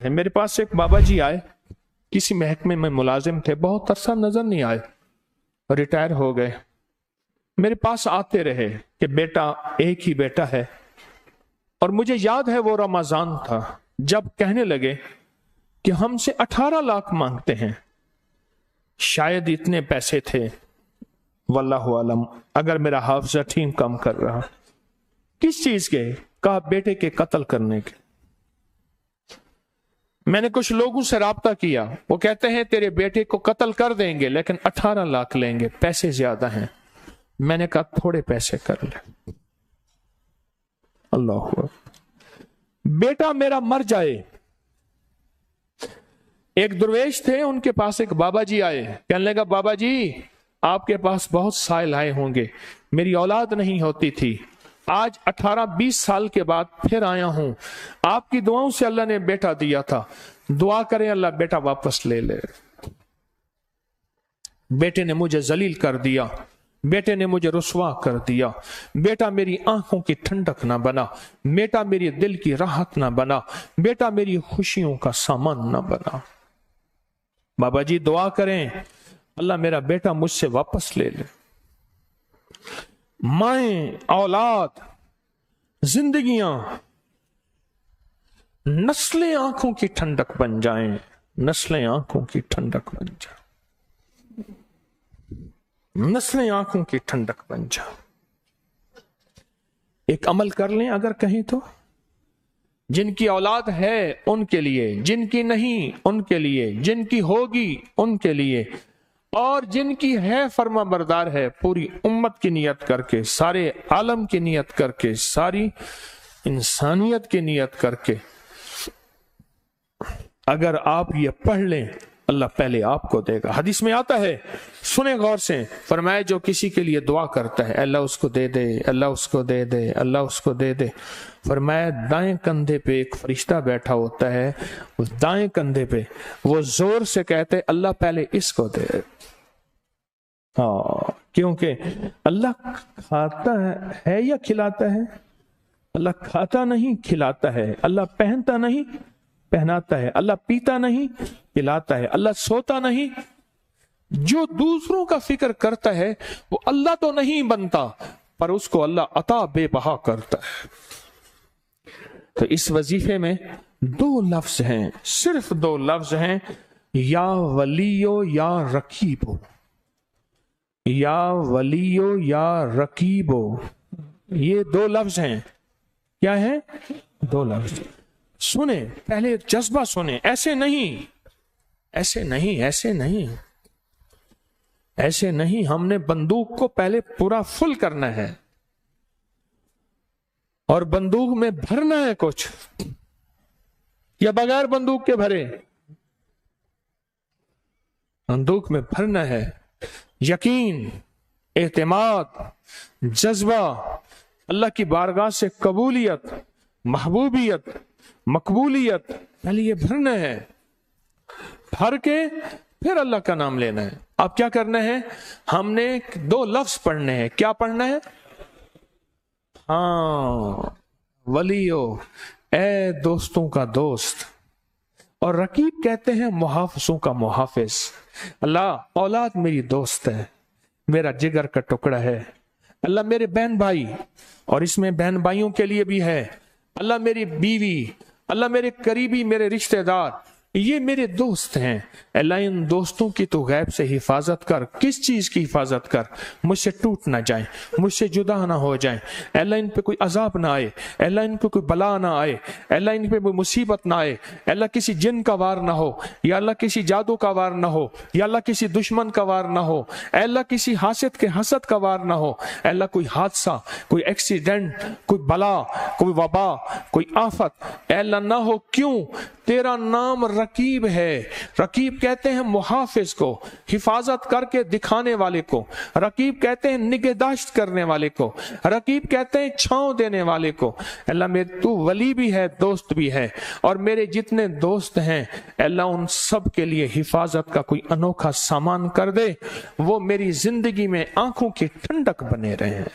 मेरे पास एक बाबा जी आए, किसी महकमे में मुलाजिम थे, बहुत अरसा नजर नहीं आए, रिटायर हो गए। मेरे पास आते रहे कि बेटा, एक ही बेटा है। और मुझे याद है वो रमजान था जब कहने लगे कि हमसे 18 लाख मांगते हैं। शायद इतने पैसे थे, वल्लाहु आलम, अगर मेरा हाफिजा ठीक काम कर रहा। किस चीज के? कहा बेटे के कत्ल करने के। मैंने कुछ लोगों से राब्ता किया, वो कहते हैं तेरे बेटे को कत्ल कर देंगे लेकिन 18 लाख लेंगे, पैसे ज्यादा हैं। मैंने कहा थोड़े पैसे कर ले। अल्लाह, बेटा मेरा मर जाए। एक दरवेश थे, उनके पास एक बाबा जी आए, कहने लगा बाबा जी आपके पास बहुत साइल आए होंगे, मेरी औलाद नहीं होती थी, आज 18-20 साल के बाद फिर आया हूं, आपकी दुआओं से अल्लाह ने बेटा दिया था, दुआ करें अल्लाह बेटा वापस ले ले। बेटे ने मुझे जलील कर दिया, बेटे ने मुझे रुसवा कर दिया, बेटा मेरी आंखों की ठंडक ना बना, बेटा मेरी दिल की राहत ना बना, बेटा मेरी खुशियों का सामान ना बना। बाबा जी दुआ करें अल्लाह मेरा बेटा मुझसे वापस ले ले। माएं, औलाद, जिंदगियां, नस्लें आंखों की ठंडक बन जाएं, नस्लें आंखों की ठंडक बन जाएं, नस्लें आंखों की ठंडक बन जाएं। एक अमल कर लें अगर कहीं तो, जिनकी औलाद है उनके लिए, जिनकी नहीं उनके लिए, जिनकी होगी उनके लिए, और जिनकी है फर्मा बरदार है, पूरी उम्मत की नियत करके, सारे आलम की नियत करके, सारी इंसानियत की नियत करके अगर आप ये पढ़ लें अल्लाह पहले आपको देगा। हदीस में आता है, सुने गौर से, फरमाया जो किसी के लिए दुआ करता है अल्लाह उसको दे दे, अल्लाह उसको दे दे, अल्लाह उसको दे दे। फरमाया दाएं कंधे पे एक फरिश्ता बैठा होता है, उस दाएं कंधे पे वो जोर से कहते अल्लाह पहले इसको दे। हाँ, क्योंकि अल्लाह खाता है या खिलाता है? अल्लाह खाता नहीं खिलाता है, अल्लाह पहनता नहीं पहनाता है, अल्लाह पीता नहीं पिलाता है, अल्लाह सोता नहीं। जो दूसरों का फिक्र करता है वो अल्लाह तो नहीं बनता, पर उसको अल्लाह अता बेबहा करता है। तो इस वजीफे में 2 लफ्ज हैं, सिर्फ 2 लफ्ज हैं, या वलियो या रकीबो, या वलियो या रकीबो, ये 2 लफ्ज हैं। क्या है? 2 लफ्ज। सुने, पहले जज्बा सुने, ऐसे नहीं, ऐसे नहीं, ऐसे नहीं, ऐसे नहीं। हमने बंदूक को पहले पूरा फुल करना है और बंदूक में भरना है कुछ, या बगैर बंदूक के भरे? बंदूक में भरना है यकीन, एतमाद, जज्बा, अल्लाह की बारगाह से कबूलियत, महबूबियत, मकबूलियत, पहले ये भरना है। भर के फिर अल्लाह का नाम लेना है। अब क्या करना है? हमने 2 लफ्ज पढ़ने हैं। क्या पढ़ना है? हाँ, वलियो, ए दोस्तों का दोस्त, और रकीब कहते हैं मुहाफिजों का मुहाफिज। अल्लाह औलाद मेरी दोस्त है, मेरा जिगर का टुकड़ा है। अल्लाह मेरे बहन भाई, और इसमें बहन भाइयों के लिए भी है, अल्लाह मेरी बीवी, अल्लाह मेरे करीबी, मेरे रिश्तेदार, ये मेरे दोस्त हैं। अल्लाह इन दोस्तों की तो गैब से हिफाजत कर। किस चीज की हिफाजत कर? मुझसे टूट ना जाए, मुझसे जुदा ना हो जाए, अल्लाह इन पे कोई अजाब ना आए, अल्लाह इन पे कोई बला ना आए, अल्लाह इन पे कोई मुसीबत ना आए, अल्लाह किसी जिन का वार ना हो, या अल्लाह किसी जादू का वार ना हो, या अल्लाह किसी दुश्मन का वार ना हो, अल्लाह किसी हासिद के हसद का वार ना हो, अल्लाह कोई हादसा, कोई एक्सीडेंट, कोई बला, कोई वबा, कोई आफत अल्लाह ना हो। क्यों? तेरा नाम रकीब है। रकीब कहते हैं मुहाफिज को, हिफाजत करके दिखाने वाले को। रकीब कहते हैं निगहदाश्त करने वाले को। रकीब कहते हैं छांव देने वाले को। अल्लाह मेरे तू वली भी है, दोस्त भी है, और मेरे जितने दोस्त हैं अल्लाह उन सब के लिए हिफाजत का कोई अनोखा सामान कर दे, वो मेरी जिंदगी में आंखों की ठंडक बने रहे हैं।